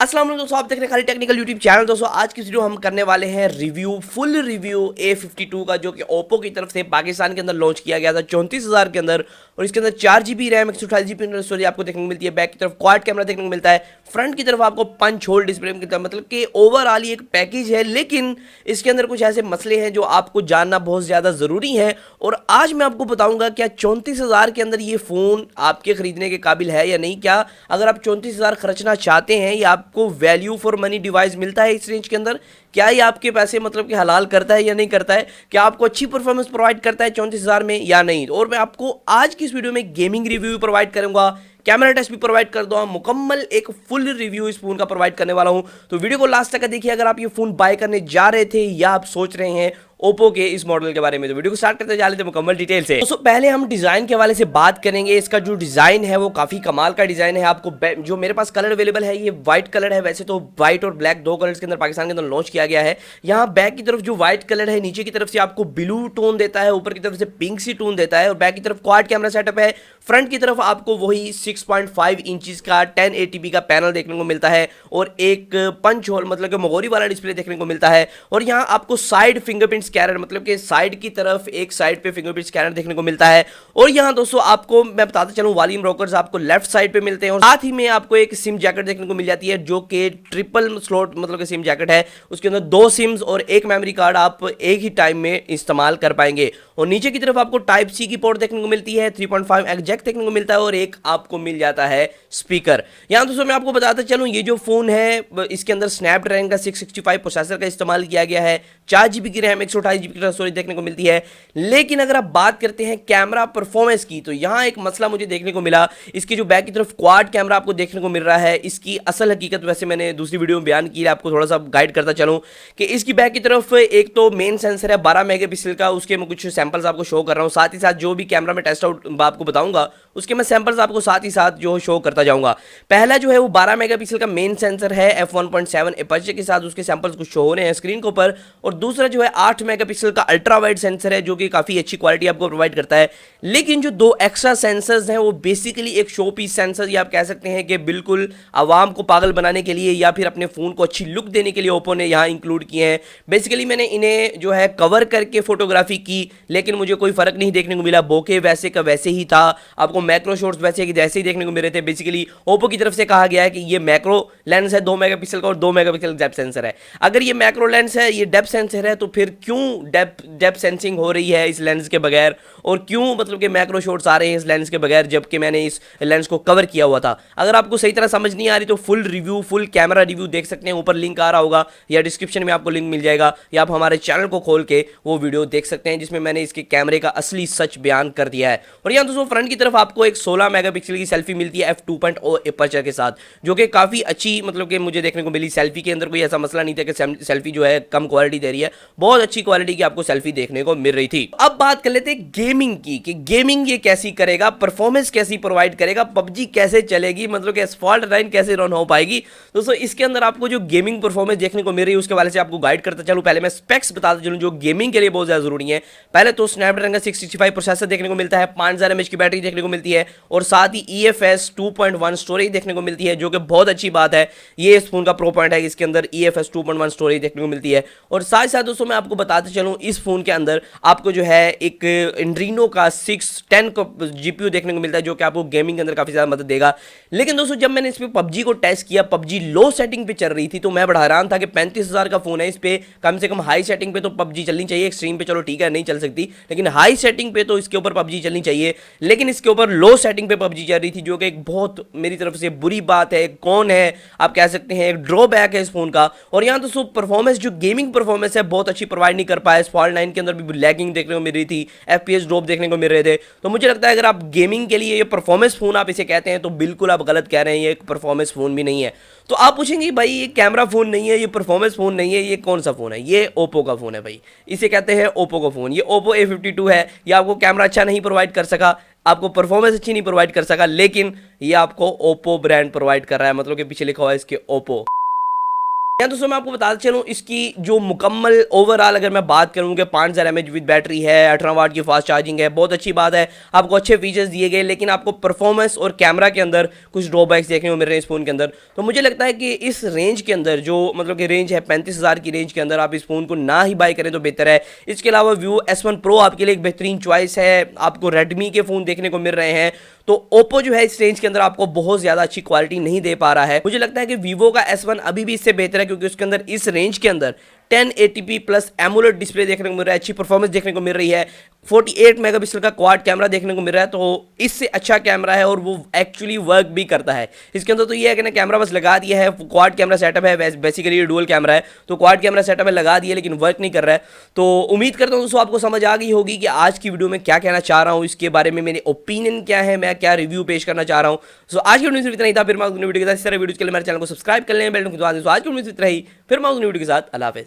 अस्सलाम वालेकुम दोस्तों, आप देख रहे हैं खाली टेक्निकल यूट्यूब चैनल। दोस्तों आज की वीडियो हम करने वाले हैं फुल रिव्यू A52 का, जो कि ओप्पो की तरफ से पाकिस्तान के अंदर लॉन्च किया गया था 34,000 के अंदर। और इसके अंदर 4 GB RAM 128 GB internal storage आपको देखने को मिलती है। बैक की तरफ क्वाड कैमरा देखने को मिलता है, फ्रंट की तरफ आपको पंच होल डिस्प्ले मिलता है। मतलब कि ओवरऑल ये एक पैकेज है, लेकिन इसके अंदर कुछ ऐसे मसले हैं जो आपको जानना बहुत ज़्यादा ज़रूरी है। और आज मैं आपको बताऊंगा क्या 34,000 के अंदर ये फ़ोन आपके खरीदने के काबिल है या नहीं। क्या अगर आप 34,000 खर्चना चाहते हैं या आपको वैल्यू फॉर मनी डिवाइस मिलता है इस रेंज के अंदर, क्या ये आपके पैसे मतलब कि हलाल करता है या नहीं करता है, क्या आपको अच्छी परफॉर्मेंस प्रोवाइड करता है 34,000 में या नहीं। और मैं आपको आज की इस वीडियो में गेमिंग रिव्यू भी प्रोवाइड करूंगा, कैमरा टेस्ट भी प्रोवाइड कर दूंगा, मुकम्मल एक फुल रिव्यू इस फोन का प्रोवाइड करने वाला हूं। तो वीडियो को लास्ट तक देखिए अगर आप ये फोन बाय करने जा रहे थे या आप सोच रहे हैं ओप्पो के इस मॉडल के बारे में। तो वीडियो को स्टार्ट करते जा लेते हैं मुकम्मल डिटेल से। दोस्तों पहले हम डिजाइन के हवाले से बात करेंगे। इसका जो डिजाइन है वो काफी कमाल का डिजाइन है। आपको जो मेरे पास कलर अवेलेबल है ये व्हाइट कलर है। वैसे तो व्हाइट और ब्लैक दो कलर्स के अंदर पाकिस्तान के अंदर लॉन्च किया गया है। यहाँ बैक की तरफ जो व्हाइट कलर है नीचे की तरफ से आपको ब्लू टोन देता है, ऊपर की तरफ से पिंक सी टोन देता है। और बैक की तरफ क्वाड कैमरा सेटअप है। फ्रंट की तरफ आपको वही 6.5 इंचेस का 1080p का पैनल देखने को मिलता है और एक पंच होल मतलब कि मोगोरी वाला डिस्प्ले देखने को मिलता है। और यहाँ आपको साइड फिंगरप्रिंट स्कैनर मतलब कि साइड की तरफ एक साइड पे फिंगरप्रिंट स्कैनर देखने को मिलता है। और यहाँ दोस्तों आपको मैं बताता चलूं वॉल्यूम रॉकर्स आपको लेफ्ट साइड पे मिलते हैं और साथ ही में आपको एक सिम जैकेट देखने को मिल जाती है जो कि ट्रिपल स्लॉट मतलब कि सिम जैकेट है। उसके अंदर 2 सिम्स और एक मेमोरी कार्ड आप एक ही टाइम में इस्तेमाल कर पाएंगे। और नीचे की तरफ आपको टाइप सी की पोर्ट देखने को मिलती है, 3.5 एक्जैक्ट देखने को मिलता है और एक आपको मिल जाता है स्पीकर। यहाँ दोस्तों मैं आपको बताता चलूं ये जो फोन है इसके अंदर स्नैपड्रैगन का 665 प्रोसेसर का इस्तेमाल किया गया है। 4 GB की रैम 128 GB की स्टोरेज देखने को मिलती है। लेकिन अगर आप बात करते हैं कैमरा परफॉर्मेंस की तो यहाँ एक मसला मुझे देखने को मिला। इसकी जो बैक की तरफ क्वाड कैमरा आपको देखने को मिल रहा है, इसकी असल हकीकत वैसे मैंने दूसरी वीडियो में बयान की है, आपको थोड़ा सा गाइड करता चलूं कि इसकी बैक की तरफ एक तो मेन सेंसर है 12 मेगापिक्सल का, उसके मैं कुछ सैंपल्स आपको शो कर रहा हूँ। साथ ही साथ जो भी कैमरा में टेस्ट आउट आपको बताऊंगा उसके मैं सैंपल्स आपको साथ ही साथ जो शो करता जाऊंगा। पहला जो है वो 12 मेगापिक्सल का मेन सेंसर है f1.7 एपर्चर के साथ, उसके सैंपल्स कुछ शो हो रहे हैं स्क्रीन के ऊपर। और दूसरा जो है 8 मेगापिक्सल का अल्ट्रा वाइड सेंसर है जो कि काफी अच्छी क्वालिटी आपको प्रोवाइड करता है। लेकिन जो 2 एक्स्ट्रा सेंसर्स हैं वो बेसिकली एक शो पीस सेंसर या आप कह सकते हैं कि बिल्कुल आवाम को पागल बनाने के लिए या फिर अपने फोन को अच्छी लुक देने के लिए ओप्पो ने यहाँ इंक्लूड किए हैं। बेसिकली मैंने इन्हें जो है कवर करके फोटोग्राफी की लेकिन मुझे कोई फर्क नहीं देखने को मिला। बोके वैसे का वैसे ही था, आपको मैक्रो शॉट्स वैसे कि जैसे ही देखने को मिल रहे थे। बेसिकली ओप्पो की तरफ से कहा गया है कि ये मैक्रो लेंस है 2 मेगापिक्सल का और 2 मेगापिक्सल डेप्थ सेंसर है। अगर ये मैक्रो लेंस है ये डेप्थ सेंसर है तो फिर क्यों डेप्थ सेंसिंग हो रही है इस लेंस के बगैर, और क्यों मतलब कि मैक्रो शॉट्स आ रहे हैं इस लेंस के बगैर जबकि मैंने इस लेंस को कवर किया हुआ था। अगर आपको सही तरह समझ नहीं आ रही तो full review full camera review देख सकते हैं, ऊपर लिंक आ रहा होगा या डिस्क्रिप्शन में आपको लिंक मिल जाएगा, या आप हमारे चैनल को खोल के वो वीडियो देख सकते हैं जिसमें मैंने इसके कैमरे का असली सच बयान कर दिया है। और यहाँ दोस्तों फ्रंट की तरफ आपको एक 16 मेगापिक्सल की सेल्फी मिलती है f2.0 एपर्चर के साथ, जो कि काफी अच्छी मतलब कि मुझे देखने को मिली। सेल्फी के अंदर कोई ऐसा मसला नहीं था कि सेल्फी जो है कम क्वालिटी दे रही है, बहुत अच्छी क्वालिटी की आपको सेल्फी देखने को मिल रही थी। अब बात कर लेते हैं गेमिंग की कि गेमिंग ये कैसी करेगा, परफॉर्मेंस कैसी प्रोवाइड करेगा, पबजी कैसे चलेगी, मतलब कि एस्फॉल्ट 9 कैसे रन हो पाएगी। दोस्तों इसके अंदर आपको जो गेमिंग परफॉर्मेंस देखने को मिल रही है उसके वाले से आपको गाइड करता चलूं। पहले मैं स्पेक्स बताता चलूं जो गेमिंग के लिए बहुत ज्यादा जरूरी है। पहले तो स्नैपड्रैगन का 665 प्रोसेसर देखने को मिलता है, 5000 mAh की बैटरी देखने को मिलती है और साथ ही EFS 2.1 स्टोरेज देखने को मिलती है जो कि बहुत अच्छी बात है। ये इस फोन का प्रो पॉइंट है, इसके अंदर EFS 2.1 स्टोरेज देखने को मिलती है। और साथ ही साथ दोस्तों मैं आपको बताते चलूं इस फोन के अंदर आपको जो है एक एंड्रीनो का 610 का GPU देखने को मिलता है जो कि आपको गेमिंग के अंदर काफी ज्यादा मदद देगा। लेकिन दोस्तों जब मैंने इस पे पबजी को टेस्ट किया, पबजी लो सेटिंग पे चल रही थी तो मैं बड़ा हैरान था कि 35,000 का फोन है, इस पे कम से कम हाई सेटिंग पे तो पबजी चलनी चाहिए। एक्सट्रीम पे चलो ठीक है नहीं चल सकती, लेकिन हाई सेटिंग पे तो इसके ऊपर पबजी चलनी चाहिए। लेकिन इसके ऊपर लो सेटिंग पे पबजी चल रही थी जो कि एक बहुत मेरी तरफ से बुरी बात है, कौन है आप कह सकते हैं, एक ड्रॉबैक है इस फोन का। और यहाँ दोस्तों परफॉर्मेंस जो गेमिंग परफॉर्मेंस है बहुत अच्छी प्रोवाइड नहीं कर पाया। फॉल्ट 9 के अंदर भी लैगिंग देखने को मिल रही थी, FPS ड्रॉप देखने को मिल रहे थे। तो मुझे लगता है अगर आप गेमिंग के लिए ये परफॉर्मेंस फोन आप इसे कहते हैं तो बिल्कुल आप गलत कह रहे हैं, ये एक परफॉर्मेंस फोन भी नहीं है। तो आप पूछेंगे भाई ये कैमरा फोन नहीं है, ये परफॉर्मेंस फोन नहीं है, ये कौन सा फोन है? ये ओप्पो का फोन है भाई, इसे कहते हैं ओप्पो का फोन। ये ओप्पो A52 है। ये आपको कैमरा अच्छा नहीं प्रोवाइड कर सका, आपको परफॉर्मेंस अच्छी नहीं प्रोवाइड कर सका, लेकिन ये आपको ओप्पो ब्रांड प्रोवाइड कर रहा है, मतलब कि पीछे लिखा हुआ है इसके ओप्पो। यहाँ दोस्तों मैं आपको बताता चलूँ इसकी जो मुकम्मल ओवरऑल अगर मैं बात करूँ कि 5000 mAh विद बैटरी है, 18 वाट की फास्ट चार्जिंग है, बहुत अच्छी बात है, आपको अच्छे फीचर्स दिए गए, लेकिन आपको परफॉर्मेंस और कैमरा के अंदर कुछ ड्रॉबैक्स देखने को मिल रहे हैं इस फोन के अंदर। तो मुझे लगता है कि इस रेंज के अंदर जो मतलब कि रेंज है 35,000 की रेंज के अंदर आप इस फोन को ना ही बाय करें तो बेहतर है। इसके अलावा Vivo S1 Pro आपके लिए एक बेहतरीन चॉइस है, आपको रेडमी के फोन देखने को मिल रहे हैं, तो ओप्पो जो है इस रेंज के अंदर आपको बहुत ज्यादा अच्छी क्वालिटी नहीं दे पा रहा है। मुझे लगता है कि Vivo का S1 अभी भी इससे बेहतर है, क्योंकि उसके अंदर इस रेंज के अंदर 1080p प्लस एमोलेड डिस्प्ले देखने को मिल रहा है, अच्छी परफॉर्मेंस देखने को मिल रही है, 48 मेगापिक्सल का क्वाड कैमरा देखने को मिल रहा है, तो इससे अच्छा कैमरा है और वो एक्चुअली वर्क भी करता है। इसके अंदर तो ये है कि ना कैमरा बस लगा दिया है, क्वाड कैमरा सेटअप है, बेसिकली ये डुअल कैमरा है, तो क्वाड कैमरा सेटअप है लगा दिया लेकिन वर्क नहीं कर रहा है। तो उम्मीद करता हूँ दोस्तों आपको समझ आ गई होगी कि आज की वीडियो में क्या कहना चाह रहा हूँ, इसके बारे में मेरे ओपिनियन क्या है, मैं क्या रिव्यू पेश करना चाह रहा हूँ। सो आज की वीडियो में इतना ही था, फिर मैं वीडियो के साथ इस तरह वीडियो के लिए मेरे चैनल को सब्सक्राइब कर लें, बेल नोटिफिकेशन दबा दें। आज की वीडियो में इतना ही, फिर मैं वीडियो के साथ अल्लाह हाफिज़।